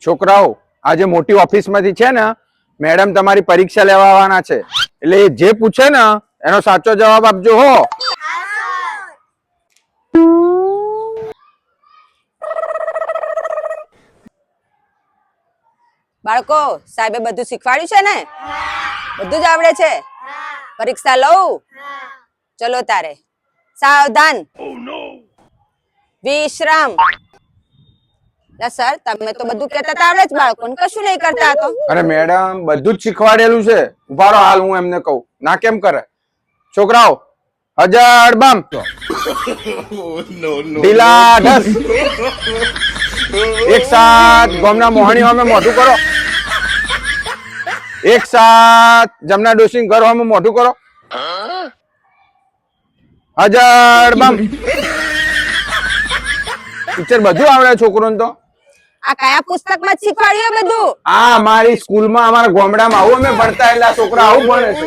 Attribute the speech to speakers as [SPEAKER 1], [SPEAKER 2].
[SPEAKER 1] છોકરાઓ આજે મોટી ઓફિસમાંથી છે ને મેડમ તમારી પરીક્ષા લેવા આવવાના છે, એટલે જે પૂછે ને એનો સાચો જવાબ આપજો હો.
[SPEAKER 2] બાળકો, સાહેબે બધું શીખવાડ્યું છે ને? બધું જ આવડે છે? પરીક્ષા લઉં? ચલો તારે. સાવધાન. વિશ્રામ. સર, તમે તો બધું કહેતા હતા આવડે જ, બાળકોને કશું નહીં કરતા તો.
[SPEAKER 1] અરે મેડમ, બધું જ શીખવાડેલું છે. ઉભા રહો, હાલ હું એમને કહું. ના કેમ કરે? છોકરાઓ, હજાર બમ. ઢીલા ઢસ. એક સાથ ગામના મોહણી સામે મોઢું કરો. એક સાથ જમના ડોશી ઘર સામે મોઢું કરો. હજાર બમ. ટીચર બધું આવડે છોકરોને તો.
[SPEAKER 2] આ કયા પુસ્તકમાં શીખવાડ્યું બધું?
[SPEAKER 1] આ અમારી સ્કૂલમાં અમારા ગામડામાં આવું અમે ભણતા, એટલે છોકરા આવું ભણે છે.